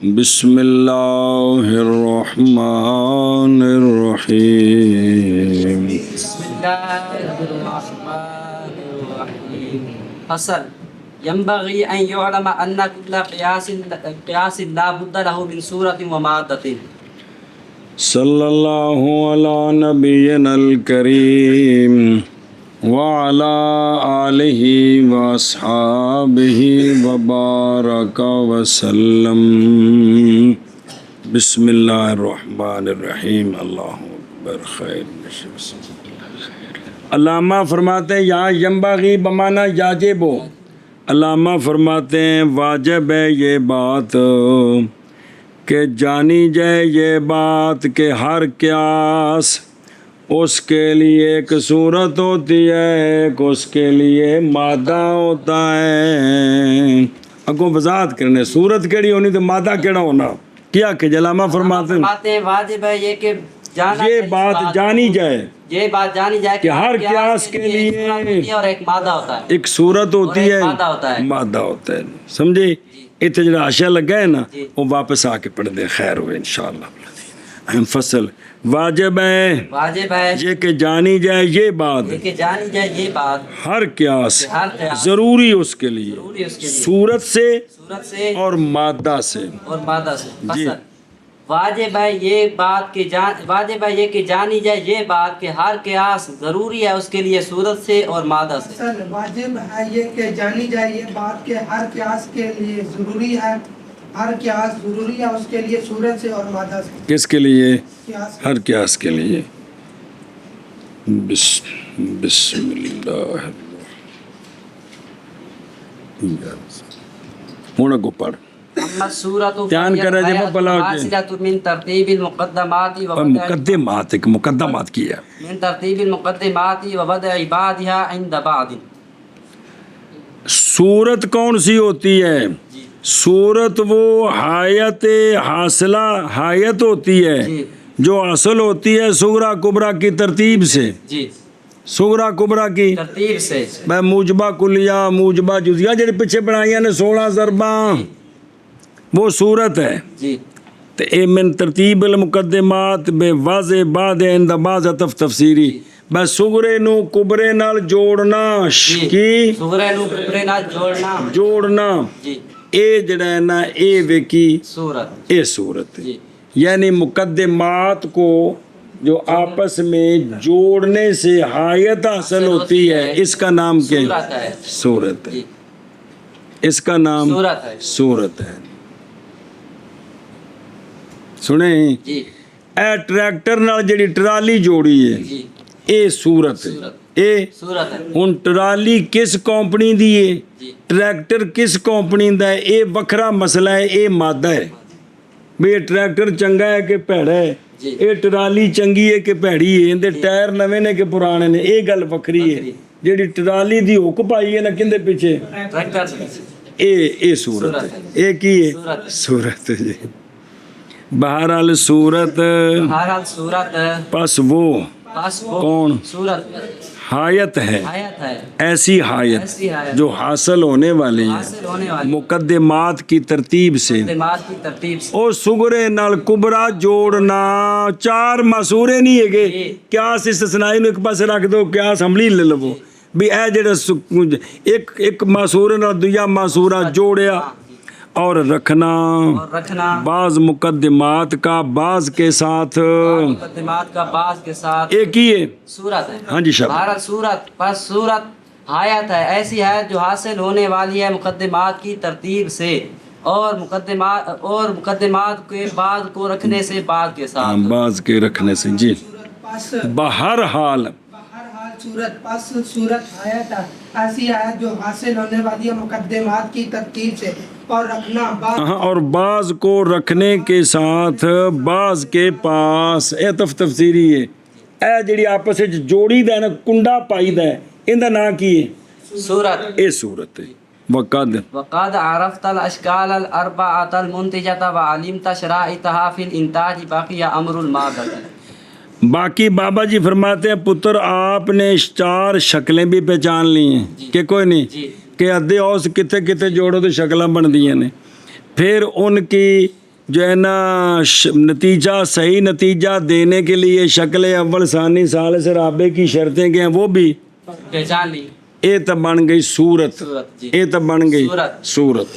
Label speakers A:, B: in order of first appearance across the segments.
A: بسم اللہ الرحمن الرحیم
B: بسم اللہ الرحمن الرحیم فصل ينبغي أن يعلم أن كل قياس لا بد له من صورة ومادة.
A: صلی اللہ علی نبینا الکریم وعلی آلہ واصحابہ وبارک وسلم. بسم اللہ الرحمن الرحیم. اللہ اکبر. خیر. علامہ فرماتے ہیں یہاں ینبغی بمانا یاجب ہو. علامہ فرماتے ہیں واجب ہے یہ بات کہ جانی جائے یہ بات کہ ہر قیاس اس کے لیے ایک صورت ہوتی ہے، ایک اس کے لیے مادہ ہوتا ہے. اگوں وضاحت کرنے صورت کیڑی ہونی تو مادہ کیڑا ہونا کیا کہ علامہ فرماتے ہیں
B: واجب ہے یہ کہ
A: یہ بات جانی جائے،
B: یہ بات جانی جائے
A: کہ ہر قیاس کے لیے
B: اور ایک مادہ ہوتا ہے،
A: ایک صورت ہوتی ہے، مادہ ہوتا ہے. سمجھے؟ اتنے جڑا اشیاء لگا ہے نا وہ واپس آ کے پڑھ دے، خیر ہوئے انشاءاللہ. فصل واجب ہے یہ کہ جانی جائے یہ بات ہر قیاس ضروری اس کے لیے صورت سے اور مادہ سے. جی
B: واجب ہے یہ کہ جانی جائے یہ بات کہ ہر قیاس ضروری ہے اس کے لیے صورت سے اور مادہ سے.
C: واجب ہے یہ کہ جانی جائے یہ بات کہ ہر قیاس کے لیے ضروری ہے، ہر قیاس ضروری ہے اس کے لیے صورت سے اور مادہ سے.
A: کس کے لیے؟ ہر قیاس کے لیے. بسم اللہ. ہوں کو پڑھ دھیان کرے جب بلا
B: من ترتیب المقدمات
A: مقدمات کی ہے
B: من ترتیب المقدمات ووضع بعضها عند بعض.
A: صورت کون سی ہوتی ہے؟ صورت وہ حایت حاصلہ حایت ہوتی ہے جو اصل ہوتی ہے صغرا کبرا کی ترتیب سے. صغرا کبرا کی
B: ترتیب سے
A: موجبہ کلیہ موجبہ جزیہ جڑے پیچھے بنائیاں نے 16 ضرباں وہ صورت ہے. تو اے من ترتیب المقدمات بے واضح بعد عند بعض عطف تفسیری بس صغرے نو کبرے نال جوڑنا کی
B: صغرے نو کبرے نال
A: جوڑنا اے جڑا ہے نا اے ویکی
B: صورت
A: اے صورت ہے. یعنی مقدمات کو جو آپس میں جوڑنے سے حایت حاصل ہوتی ہے اس کا نام کیا ہے؟ صورت ہے. اس کا نام صورت ہے. سنیں اے ٹریکٹر نال جڑی ٹرالی جوڑی ہے اے صورت ہے. اے ہن ٹرالی کس کمپنی دی ہے، ٹریکٹر کس کمپنی دا ہے، اے وکھرا مسئلہ ہے. اے مادہ ہے بھی ٹریکٹر چنگا ہے کہ بھڑا ہے، اے ٹرالی چنگی ہے کہ بھڑی ہے، اندے ٹائر نویں نے کہ پرانے نے. اے گل وکھری ہے. جڑی ٹرالی دی حک پائی ہے نا کندے پیچھے اے صورت ہے. اے کی ہے؟ صورت ہے. جی بہرحال صورت پس وہ کون حایت ہے، ایسی حایت جو حاصل ہونے والی ہے مقدمات کی ترتیب سے اور صغرے نال کبرا جوڑنا. 4 معصورے نہیں ہے گے قیاس استثنائی نو ایک پاس رکھ دو قیاس حملی لے لو بھی اے جڑا ایک معصورے نال دویا معصورہ جوڑیا اور رکھنا بعض مقدمات کا بعض کے ساتھ ایک ہی ہے
B: صورت ہے.
A: ہاں جی شاہ
B: صورت حایت ہے ایسی ہے جو حاصل ہونے والی ہے مقدمات کی ترتیب سے اور مقدمات کے بعد کو رکھنے سے بعد کے ساتھ
A: بعض کے رکھنے سے. جی بہر حال
C: صورت حایت ہے ایسی ہے جو حاصل ہونے والی ہے مقدمات کی ترتیب سے اور رکھنا
A: اور بعض کو رکھنے کے ساتھ بعض کے پاس. اے تفسیری ہے. اے جڑی آپس وچ جوڑی دا نا کنڈا پائی دا ایندا نام کی ہے؟
B: صورت.
A: اے صورت ہے.
B: وقد عرفت الاشکال الاربعۃ المنتجۃ وعلمت شرائطها فی الانتاج بقی امر المادہ.
A: باقی بابا جی فرماتے ہیں پتر آپ نے 4 شکلیں بھی پہچان لی ہیں کہ کوئی نہیں کہ ادھے اوس کتے کتے جوڑو تو شکلیں بن دی ہیں. پھر ان کی جو ہے نا نتیجہ صحیح نتیجہ دینے کے لیے شکل اول ثانی ثالث رابع کی شرطیں کیا ہیں وہ بھی
B: پہچان لی.
A: یہ تو بن گئی صورت.
B: جی.
A: یہ تو بن گئی صورت.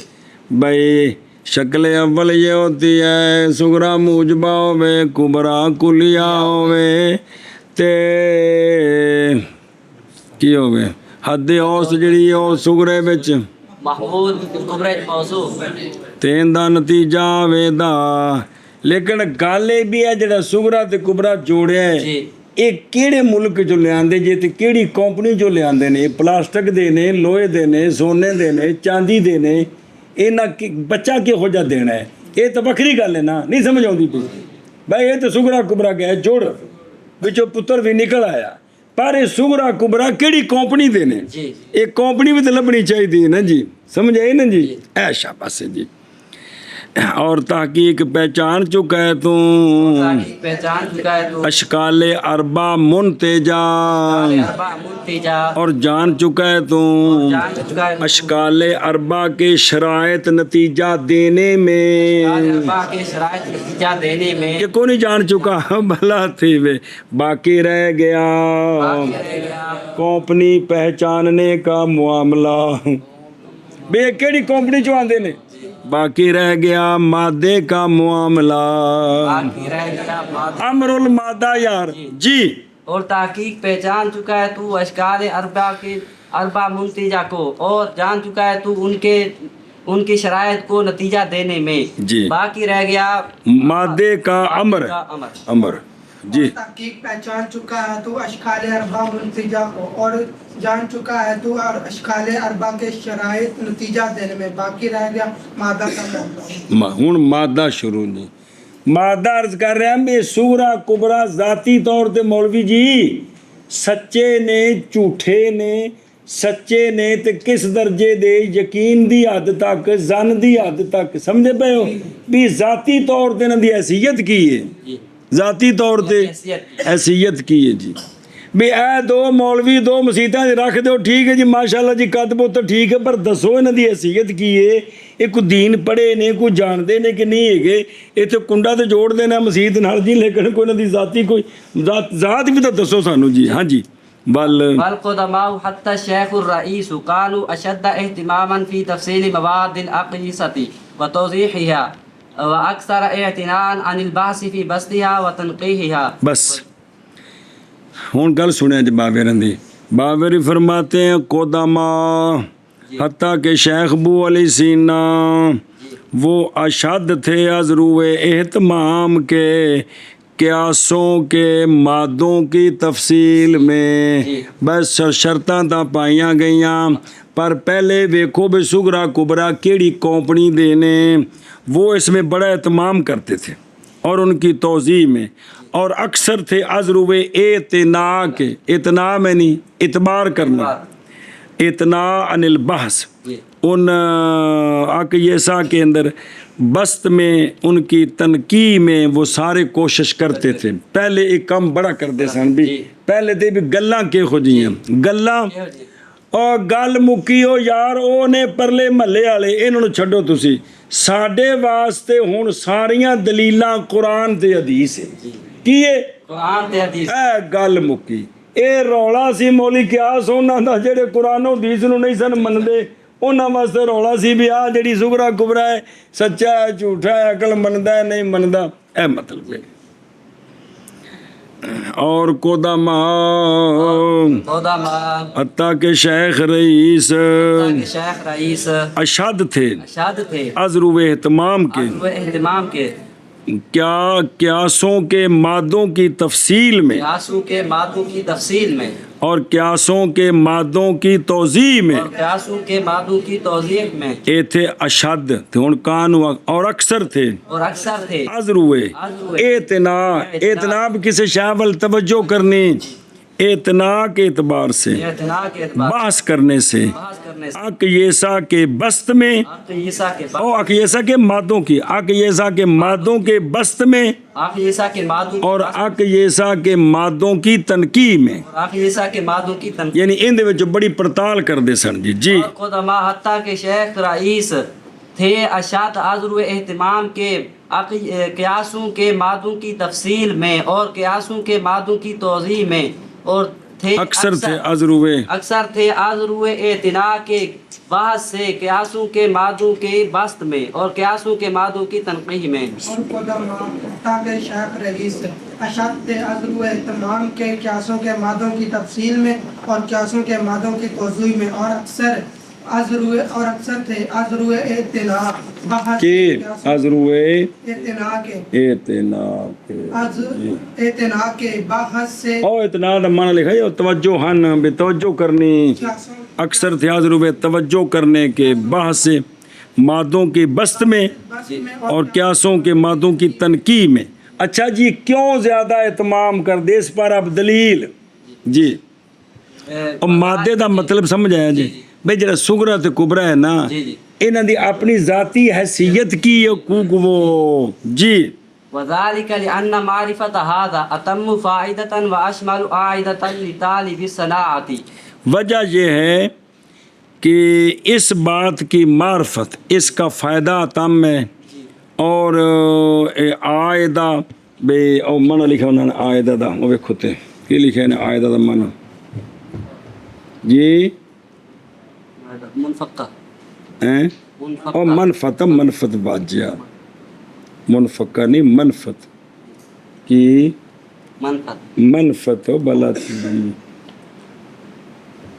A: بھائی شکل اول یہ ہوتی ہے سغرا موجبہ ہوے کبرا کلیہ ہوے تے کی ہوے حد اوس جڑی او سغرے وچ
B: محمود کبرے موضوع.
A: تین دا نتیجہ ویدا. لیکن گل یہ بھی ہے جڑا سغرا تے کبرا جوڑیا ہے
B: جی.
A: یہ کہڑے ملک جو لیاندے جے تے کہڑی کمپنی جو لیاندے نے پلاسٹک دے نے لوہے دے نے سونے دے نے چاندی دے نے یہاں بچہ کہو جا دینا ہے یہ تو وکری گل ہے نا نہیں سمجھ آتی پی بھائی یہ تو سغرا کبرا گیا جوڑ بچوں پتر بھی نکل آیا پر یہ سغرا کبرا کہڑی کمپنی دے نے
B: جی.
A: ایک کمپنی بھی تو لبنی چاہیے نا جی سمجھ آئی نا جی اے شاباش جی. اور تحقیق پہچان چکا ہے تو
B: پہچان چکا ہے تو
A: اشکال اربع منتجا
B: اربع منتجا
A: اور جان چکا ہے تو
B: جان چکا ہے
A: اشکال اربع کے شرائط نتیجہ دینے میں
B: اربع کے شرائط نتیجہ دینے میں
A: کہ کون نہیں جان چکا بھلا تھی وے باقی رہ گیا کمپنی پہچاننے کا معاملہ بے کیڑی کمپنی چ آندے نے باقی رہ گیا مادے کا معاملہ
B: باقی رہ گیا مادہ.
A: امر المادہ یار جی.
B: اور تحقیق پہچان چکا ہے تو اشکال اربع منتجہ کو اور جان چکا ہے تو ان کی شرائط کو نتیجہ دینے میں
A: جی.
B: باقی رہ گیا
A: مادے کا امر امر جی.
C: تحقیق پہچان چکا ہے تو اشکال اربع منتجہ کو اور جان چکا ہے تو اشکال اربع کے شرائط نتیجہ دینے میں باقی رہ گیا مادہ کا معاملہ.
A: ہوں مادہ شروع نہیں مادہ عرض کر رہے ہیں یہ سغرا کبرا ذاتی طور تے مولوی جی سچے نے جھوٹے نے سچے نے تے کس درجے دے یقین دی حد تک زن دی حد تک سمجھے پے ہو بھی ذاتی طور تے انہاں دی حیثیت کی ہے ذاتی طور تے حیثیت کی ہے جی. بھی اے دو مولوی دو مسیتاں رکھ دو ٹھیک ہے جی ماشاءاللہ جی قد بہت ٹھیک ہے پر دسو انہاں دی حیثیت کی ہے یہ کوئی دین پڑھے نے کوئی جانتے نے کہ نہیں ہے یہ تو کنڈا تے جوڑ دینا مسیت نال جی لیکن کوئی انہاں دی ذاتی کوئی ذات بھی تو دسو سانو جی. ہاں جی
B: والقدماء حتى الشيخ الرئيس كانوا أشد اهتماما في تفصيل مواد الأقيسة وتوضيحها وأكثر اعتناء عن البحث في بسطها وتنقيحها.
A: بس ہوں گل سنیں جی باویرن دی باویری فرماتے ہیں قدما حتیٰ کہ شیخ بو علی سینا وہ اشد تھے از روئے اہتمام کے قیاسوں کے مادوں کی تفصیل میں بس شرطاں تا پائیاں گئیاں پر پہلے ویکھو بے سغرا کبرا کیڑی کمپنی دینے وہ اس میں بڑا اہتمام کرتے تھے اور ان کی توضیح میں اور اکثر تھے ازروے اعتناء کے اعتناء میں نہیں اعتبار کرنا اعتناء عن البحث ان اقیسہ کے اندر بست میں ان کی تنقیح میں وہ سارے کوشش کرتے تھے. پہلے ایک کام بڑا کرتے سن بھی پہلے دے بھی گلاں کے ہو جی ہیں گلاں اور گل مکی ہو یار او نے پرلے محلے والے انہوں چھڈو تسی ساڈے واسطے ہن ساریاں دلیلاں قرآن تے حدیث ہے کی ہے
B: قرآن تے حدیث
A: اے گل مکی اے رولا سی مولی قیاس انہاں دا جڑے قرآن و حدیث نو نہیں سن مندے انہاں واسطے رولا سی بھی آ جڑی سغرا کبرا ہے سچا ہے جھوٹا ہے عقل مندا ہے نہیں مندا اے مطلب ہے. اور قدما حتیٰ کہ شیخ رئیس اشد تھے ازرو اہتمام کے کیا قیاسوں کے مادوں کی تفصیل میں اور قیاسوں کے مادوں کی توضیح میں اے تھے اشد تھے ان کان اور اکثر تھے ازروے اعتناء کسی شاول توجہ کرنے اعتناء کے اعتبار سے بحث کرنے سے اقیسہ کے بست میں اور اقیسہ کے مادوں کی اقیسہ کے مادوں کے بست میں اور اقیسہ کے مادوں کی تنقیح میں یعنی ان دے وچ بڑی پڑتال کر دے سن جی.
B: حتیٰ کہ شیخ رئیس تھے اشد ازرو اہتمام کے قیاسوں کے مادوں کی تفصیل میں اور قیاسوں کے مادوں کی توضیح میں، اور تھے
A: اکثر تھے ازروے
B: اکثر تھے ازرو اعتنا کے بحث سے، قیاسوں کے مادوں کے بست میں اور قیاسوں کے مادوں کی تنقیح میں،
C: اور قدما تاکہ شیخ رئیس اشد ازرو اہتمام کے قیاسوں کے مادوں کی تفصیل میں اور قیاسوں کے مادوں کی توضیح میں، اور اکثر تھے ازرو اعتنا بحث
A: کے ازروے
C: اعتنا کے
A: اعتنا
C: کے بحث سے
A: او اتنا دا معنی لکھا ہے توجہ ہن بے توجہ کرنی، اکثر تھے ازروے توجہ کرنے کے بحث سے، مادوں کی بست میں اور قیاسوں کے مادوں کی تنقیح میں۔ اچھا جی کیوں زیادہ اہتمام کر دے اس پر اب دلیل جی، اور مادے دا مطلب سمجھ آیا جی بھئی جڑا صغرا تے کبرا ہے نا انہاں دی اپنی ذاتی حیثیت کی حقوق وہ جی،
B: وذلك لأن معرفة هذا أتم فائدة وأشمل عائدة لطالب الصناعة،
A: وجہ یہ ہے کہ اس بات کی معرفت اس کا فائدہ تام ہے، اور عائدہ بے او منع لکھا انہوں نے عائدہ دا وہ کھتے کی لکھے نے عائدہ دا منع جی
B: منفقہ
A: اور منفت منفت باجیا منفقہ نہیں منفت کی منفت ہو بلا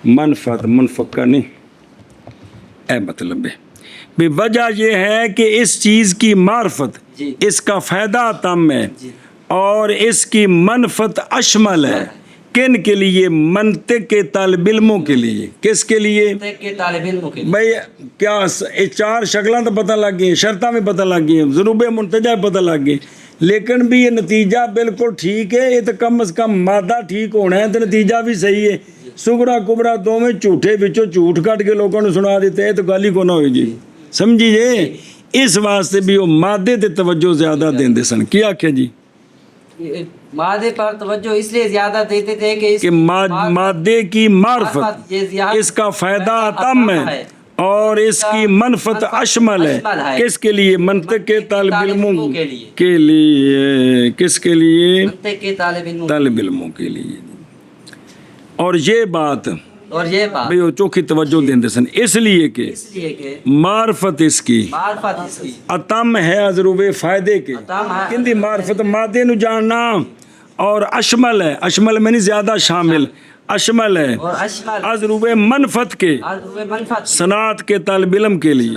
A: منفت منفقہ نہیں، اے مطلب ہے بھی وجہ یہ ہے کہ اس چیز کی معرفت اس کا فائدہ تام ہے اور اس کی منفت اشمل ہے، کن کے لیے؟ منطق کے طالب علموں کے لیے۔ کس کے لیے؟
B: طالب علموں کے لیے۔
A: بھئی کیا چار شکلاں تو پتہ لگ گئی، شرطاں بھی پتہ لگ گئی، ضروب منتجہ پتہ لگ گئی، لیکن بھی یہ نتیجہ بالکل ٹھیک ہے، یہ تو کم از کم مادہ ٹھیک ہونا ہے تو نتیجہ بھی صحیح ہے۔ صغرا کبرا دو میں جھوٹے بچوں جھوٹ کٹ کے لوگوں نے سنا دیتے ہیں تو گالی کو نہ ہوئی جی، سمجھی جی؟ اس واسطے بھی وہ مادے تے توجہ زیادہ دیں دے سن۔ کیا کیا جی؟
B: مادے پر توجہ اس لیے زیادہ دیتے تھے کہ
A: مادے کی معرفت اس کا فائدہ تم ہے اور اس کی منفت اشمل ہے۔ کس کے لیے؟ منطق کے طالب علموں کے لیے۔ کس کے لیے؟
B: منطق کے
A: طالب علموں کے لیے۔ اور یہ بات بھئی وہ چوکھی توجہ دیں دے سن، اس لیے کہ معرفت اس کی اتم ہے ازروب فائدے کے۔ کندی معرفت مادے نو جاننا، اور اشمل ہے، اشمل میں نہیں زیادہ شامل، اشمل ہے ازروب منفت کے، صنعت کے طالب علم کے لیے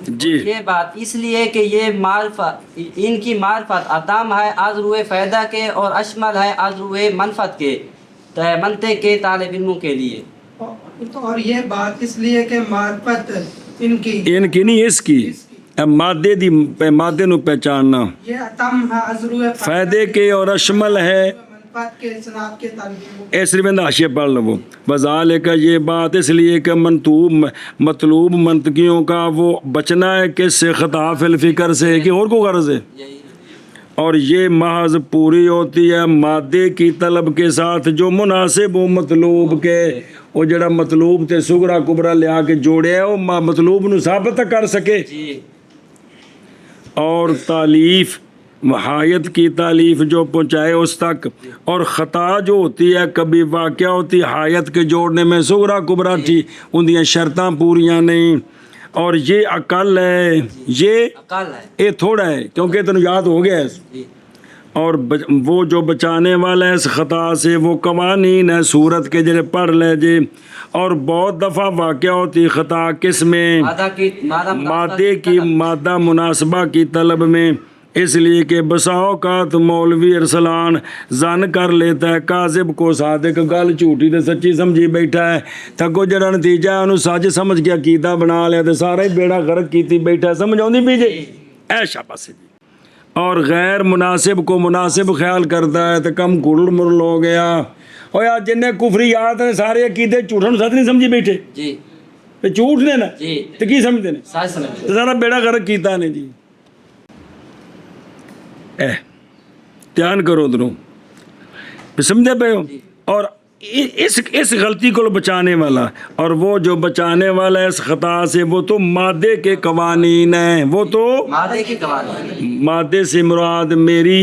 A: جی۔
B: یہ بات اس لیے کہ یہ معرفت ان کی معرفت اتم ہے ازروب فائدہ کے اور اشمل ہے ازروب منفت کے، منطق کے طالب علموں کے لیے۔
C: اور یہ بات اس لیے کہ معرفت ان کی
A: نہیں اس کی مادے دی مادے نو پہچاننا
C: یہ اتم ہے ازرو
A: فائدے کے اور اشمل ہے
C: منفعت کے صنعت کے طالب
A: ایسری بندہ حاشیہ پڑھ لو وذالک کا یہ بات اس لیے کہ مطلوب منطقیوں کا وہ بچنا ہے کس سے؟ خطا فی الفکر سے، کہ اور کو غرض ہے، اور یہ محض پوری ہوتی ہے مادے کی طلب کے ساتھ جو مناسب ہو مطلوب کے۔ وہ جڑا مطلوب تے صغرا کبرا لیا کے جوڑے ہے وہ مطلوب نو ثابت کر سکے، اور تالیف حایت کی تالیف جو پہنچائے اس تک، اور خطا جو ہوتی ہے کبھی واقعہ ہوتی حایت کے جوڑنے میں صغرا کبرا تھی ان دیاں شرطاں پوریاں نہیں، اور یہ عقل ہے، یہ تھوڑا ہے کیونکہ تنو یاد ہو گیا ہے، اور وہ جو بچانے والا ہے اس خطا سے وہ قوانین ہے صورت کے جڑے پڑھ لے جے، اور بہت دفعہ واقعہ ہوتی خطا کس میں؟ مادے کی مادہ مناسبہ کی طلب میں، اس لیے کہ بسا اوقات مولوی ارسلان زن کر لیتا ہے کاذب کو صادق، گل جھوٹی تے سچی سمجھی بیٹھا ہے، تھکو جڑا نتیجہ ہے انہوں سچ سمجھ کے عقیدہ بنا لیا تے سارا ہی بیڑا غرق کیتی بیٹھا ہے، سمجھ آؤندی بھی جی؟ ایشا پاسے جی، اور غیر مناسب کو مناسب خیال کرتا ہے تو کم گڑڑ مرل ہو گیا۔ اور یار جنہیں کفریات ہیں سارے عقیدے جھوٹوں سچ نہیں سمجھی بیٹھے
B: جی،
A: جھوٹ نے نا تو کی سمجھتے ہیں؟
B: سچ
A: سارا بیڑا غرق کیتا نے جی۔ دھیان کرو ادھروں سمجھے پے ہو، اور اس غلطی کو بچانے والا، اور وہ جو بچانے والا ہے اس خطا سے وہ تو مادے کے قوانین ہیں، وہ تو
B: مادے کی قوانین،
A: مادے سے مراد میری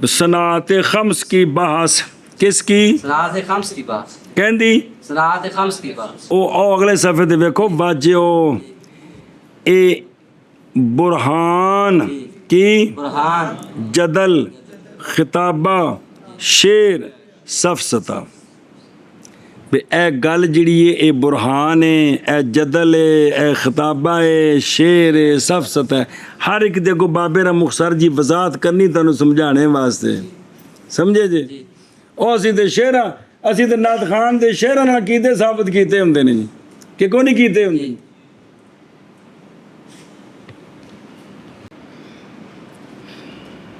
A: صنعت خمس کی بحث، کس کی؟
B: صنعت خمس کی بات،
A: کہندی
B: صنعت خمس کی بات.
A: او اگلے صفحے تے ویکھو واجو اے برہان کی
B: برہان،
A: جدل خطابہ شیر سفسطہ، اے گل جڑی ہے اے برہان ہے، اے جدل ہے، اے خطابہ ہے، شیر ہے، سفسطہ ہے. ہر ایک دے کو بابے را مختصر جی وضاحت کرنی تانوں سمجھانے واسطے، سمجھے جی؟ او اسی تے شعراں، اسی تے نعت خان دے شعراں نال کیتے ثابت کیتے ہوندے نے جی کہ کوئی نہیں کیتے ہوندے.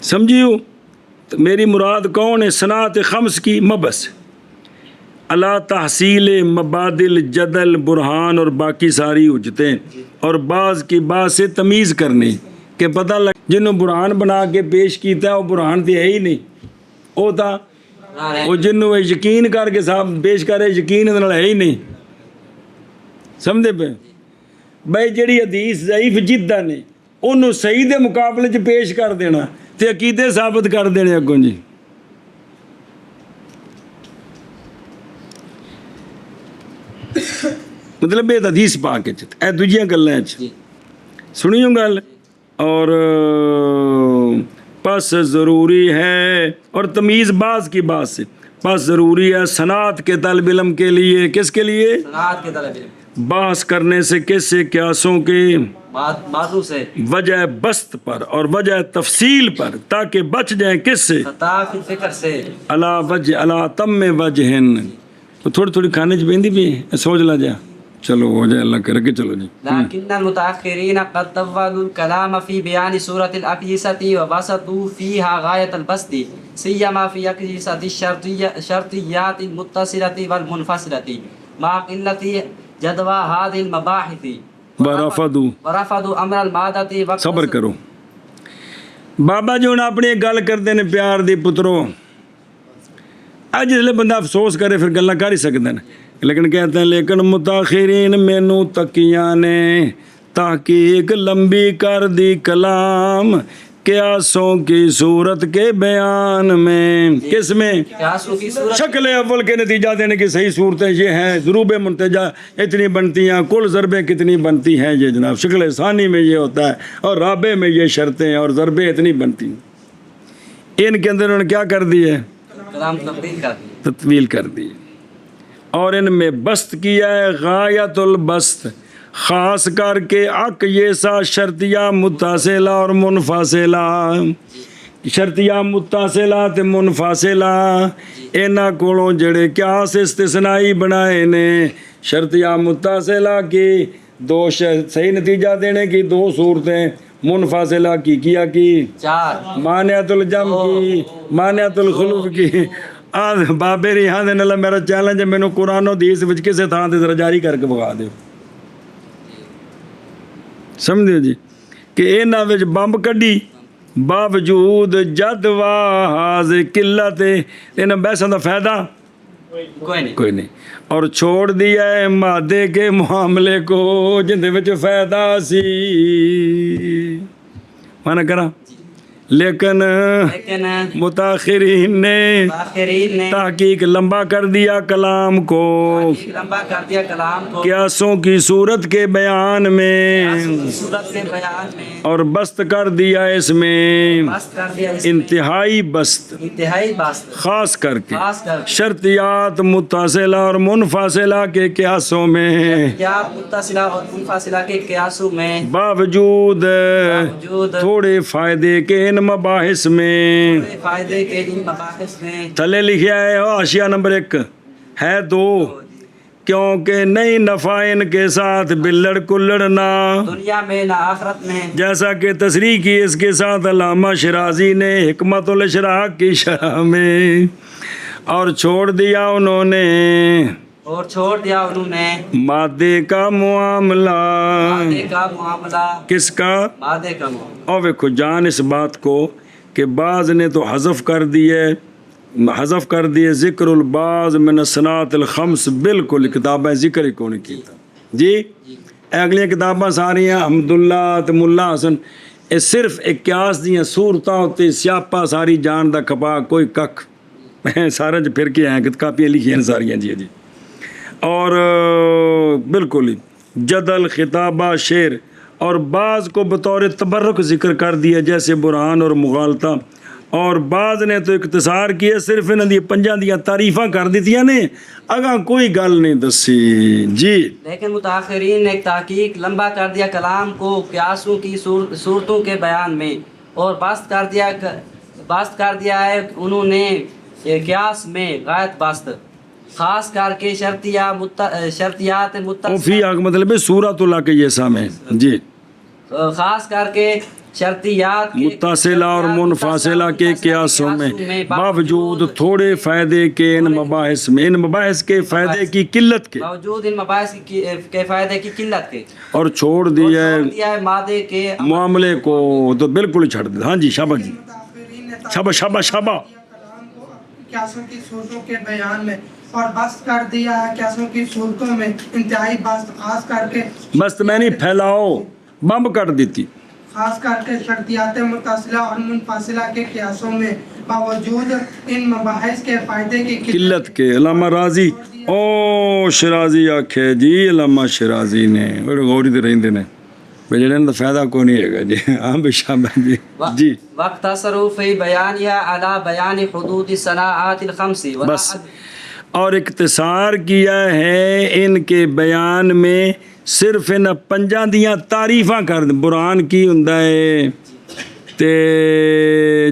A: سمجھیو؟ تو میری مراد کون ہے؟ صنعت خمس کی مبس اللہ تحصیل مبادل جدل برہان اور باقی ساری حجتیں، اور بعض کی بعض سے تمیز کرنے کہ پتہ لگ جنہوں برہان بنا کے پیش کیتا ہے وہ برہان تے ہے ہی نہیں، وہ تھا وہ جنہوں یقین کر کے صاحب پیش کرے یقین ہے ہی نہیں. سمجھے پہ بھائی جڑی حدیث ضعیف جدہ نے انہوں صحیح دے مقابلے چ پیش کر دینا تے عقیدے ثابت کر دینے اگوں جی. مطلب یہ حدیث پاک اے دوجیاں گلاں سنیو گل. اور پس ضروری ہے، اور تمیز بعض کی بات سے، پس ضروری ہے صنعت کے طالب علم کے لیے، کس کے لیے؟
B: صنعت کے طلب علم،
A: بحث کرنے سے کس سے؟ قیاسوں کے
B: بازو سے،
A: وجہ بست پر اور وجہ تفصیل پر، تاکہ بچ جائیں کس سے؟
B: خطا فی الفکر سے،
A: علا وجہ علا تم وجہن. تو تھوڑی تھوڑی کھانے چ بہندی بھی سوچ لا جا، چلو ہو جائے اللہ کر کے چلو جی.
B: لكن المتأخرين قد طولوا الكلام في بيان سورة الأقيسة وبسطوا فيها غاية البسط، سيما في أقيسة الشرطيات المتصلة والمنفصلة مع قلة جدوى هذه المباحث، ورفضوا أمر المادة.
A: صبر کرو بابا جی. ہوں اپنی ایک گل کرتے ہیں پیار دی پترو، اج جسے بندہ افسوس کرے پھر گلاں کر ہی سکتے ہیں، لیکن کہتے ہیں لیکن متاخرین مینوں تکیاں نے تحقیق لمبی کر دی کلام قیاسوں کی صورت کے بیان میں. کس میں؟
B: قیاسوں کی صورت،
A: شکل اول کے نتیجہ دینے کی صحیح صورتیں یہ ہیں، ضروب منتجہ اتنی بنتی ہیں، کل ضربیں کتنی بنتی ہیں یہ جناب. شکل ثانی میں یہ ہوتا ہے، اور رابع میں یہ شرطیں اور ضربیں اتنی بنتی ہیں. ان کے اندر انہوں نے کیا کر دی ہے؟
B: کلام تبدیل کر دی،
A: تطویل کر دی، اور ان میں بست کیا ہے غایت البست، خاص کر کے یہ سا شرطیہ متصلہ اور منفصلہ. شرطیہ متصلہ تے منفصلہ انہاں کولوں جڑے قیاس استثنائی بنائے نے. شرطیہ متصلہ کی دو صحیح نتیجہ دینے کی دو صورتیں، منفصلہ کی کیا کی
B: چار،
A: مانعت الجمع کی، مانعت الخلوف کی. بابے ریحاں دے نال میرا چیلنج ہے، مینوں قرآن و حدیث وچ کسے تھاں تے ذرا جاری کر کے بخا دیو. سمجھو جی کہ انہاں وچ بمب کڈی باوجود جد واز قلت، انہاں بحثاں دا فائدہ کوئی نہیں، اور چھوڑ دیا ہے مادے کے معاملے کو جن دے وچ فائدہ سی. مانا کرا لیکن متاخرین نے تحقیق لمبا کر دیا کلام کو
B: لمبا کر دیا کلام کو
A: قیاسوں کی صورت کے بیان میں،
B: صورت کے بیان میں،
A: اور بست کر دیا اس میں
B: بست کر دیا اس میں،
A: انتہائی بست،
B: انتہائی بست،
A: خاص کر کے
B: خاص کر
A: شرطیات متصلہ اور منفصلہ کے قیاسوں میں،
B: کیا متصلہ اور منفصلہ کے قیاسوں میں،
A: باوجود تھوڑے فائدے کے ان مباحث میں،
B: فائدے کے ان مباحث میں.
A: تھلے لکھیا ہے حاشیہ نمبر 1 ہے 2، کیونکہ نہیں نفع ان کے ساتھ بلڑ کلڑنا،
B: دنیا میں نہ آخرت میں،
A: جیسا کہ تصریح کی اس کے ساتھ علامہ شرازی نے حکمت الاشراق کی شرح میں. اور چھوڑ دیا انہوں نے مادے کا معاملہ، کس کا؟
B: مادے کا معاملہ.
A: اور ویکھو جان اس بات کو کہ بعض نے تو حذف کر دی ہے حذف کر دیے ذکر البعض من الصناعت الخمس، بالکل کتابیں ذکر ہی کون کیتا جی. اگلیاں کتاباں ساریاں حمداللہ تے ملا حسن یہ صرف 81 دیاں صورتاں تے سیاپا ساری جان دا کھپا کوئی ککھ سارے جو پھر کے ہیں کاپیاں لکھی ہیں ساریاں جی جی. اور بالکل ہی جدل خطابہ شعر اور بعض کو بطور تبرک ذکر کر دیا جیسے برہان اور مغالطہ، اور بعض نے تو اختصار کیا صرف انہاں دی پنجاں دیاں تعریفاں کر دیتیاں نے اگاں کوئی گل نہیں دسی جی.
B: لیکن متاخرین نے ایک تحقیق لمبا کر دیا کلام کو قیاسوں کی صورتوں کے بیان میں، اور بست کر دیا ہے انہوں نے قیاس میں غایت بست، خاص کر کے شرطیات
A: او فی آگ مطلب ہے سورۃ اللہ کے یہ سامنے جی،
B: خاص کر کے شرطیات کے
A: متصلہ اور منفصلہ کے قیاسوں میں باوجود تھوڑے فائدے کے ان مباحث کے فائدے کی قلت کے،
B: باوجود ان مباحث کے فائدے کی قلت کے،
A: اور چھوڑ دیا ہے
B: مادے کے
A: معاملے کو تو بالکل ہی چھڑ دیا. ہاں جی شابہ جی شابہ
C: کلام کو قیاسوں کی صورتوں کے بیان میں اور بست کر دیا ہے قیاسوں کی صورتوں میں انتہائی بست، خاص کر کے
A: بس میں نہیں پھیلاؤ بمب کر دیتی،
C: خاص کر کے شرطیات متصلہ اور منفصلہ کے قیاسوں میں باوجود ان مباحث کے فائدے کی
A: قلت کے. علامہ راضی او شرازی آکھے جی، علامہ شرازی نے بڑے غوری دے رہندے نے بجڑے دا فائدہ کوئی نہیں ہے گا جی. ہاں بے شابہ جی جی.
B: واختصروا فی بیانها علی بیان حدود الصناعات الخمس،
A: بس اور اختصار کیا ہے ان کے بیان میں صرف ان پنجاں دیاں تعریفاں کر دیں. برہان کی ہوندا ہے تے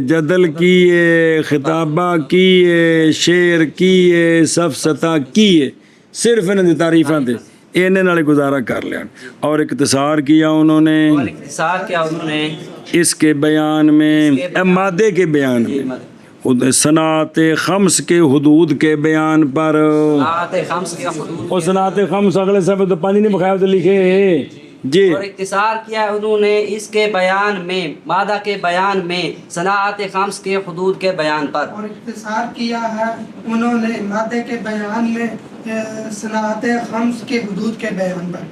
A: جدل کی ہے، خطابہ کی ہے، شعر کی ہے، سفسطہ کی ہے، صرف ان دی تعریفاں تے انہیں نالے گزارا کر لیا. اور اختصار کیا انہوں نے اس کے بیان میں مادے کے بیان میں صنعت خمس کے حدود کے بیان پر. اور صنعت خمس اگلے صفحے تو پانی نہیں بخایا تو لکھے جی.
B: اور اختصار کیا انہوں نے اس کے بیان میں مادہ کے بیان میں صنعت خمس کے حدود کے بیان پر.
C: اور اختصار کیا ہے انہوں نے مادے کے بیان میں صنعت خمس کے حدود کے بیان پر.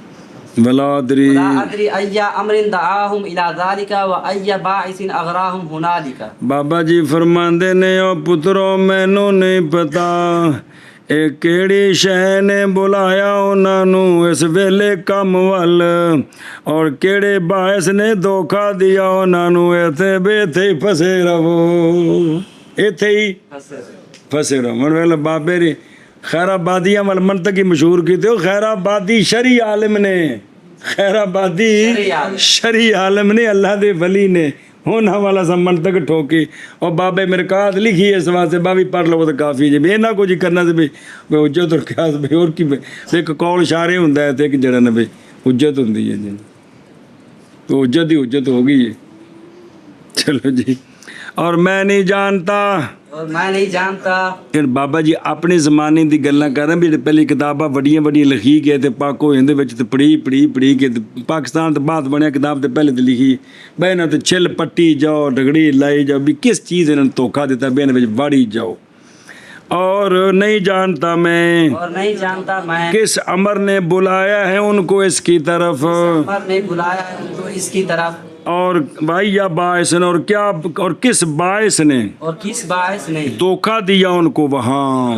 A: ولا ادری
B: ای امر دعاہم الی ذالک و ای باعث اغراہم ہنالک.
A: بابا جی فرماندے نے او پترو مینوں نہیں پتا اے کیڑی شے نے بلایا انہاں نوں اس ویلے کم ول، اور کیڑے باعث نے دھوکا دیا انہاں نوں ایتھے بیٹھے ہی پھسے رہو، ایتھے ہی پھسے رہو. من ویلے بابے ری خیر آبادیاں مل منطقی مشہور کی تھے. خیر آبادی شرعی عالم نے، خیر آبادی شرعی عالم نے، اللہ دے ولی نے ہونا والا سا منطق ٹھوکی. اور بابے مرکات لکھی ہے اس واسطے بابی پڑھ لو تو کافی جی بھی اینا کو جی کرنا سے بھی حجت اور قیاس بھی اور کی ایک قول اشارے ہوندا ہے تے ایک جڑا نہ بھی حجت ہوندی ہے جی، تو حجت ہی حجت ہو گئی ہے. چلو جی. اور میں نہیں جانتا پھر بابا جی اپنے زمانے دی گلاں کر رہے ہیں. پہلی کتاباں بڑیاں لکھی گئے تے پاک ہوئے اندے وچ تے پڑھی کے پاکستان تو بعد بنیا کتاب تے پہلے تے لکھی بے نہ تے چھل پٹی جاؤ ڈگڑی لائی جاؤ بھی کس چیز انہوں نے دھوکا دیتا بے نہ وچ واڑی جاؤ. اور نہیں جانتا میں کس امر نے بلایا ہے ان کو اس کی طرف، اور بھائی یا باعث نے اور کیا اور کس باعث نے دھوکا دیا ان کو وہاں،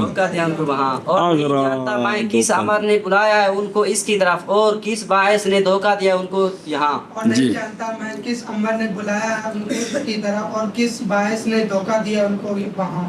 B: اور کس امر نے بلایا ہے ان کو اس کی طرف، اور کس باعث نے دھوکا دیا ان کو یہاں.
C: اور نہیں جانتا میں کس امر نے بلایا ہے ان کو اس کی طرف اور کس باعث نے دھوکا دیا ان کو وہاں.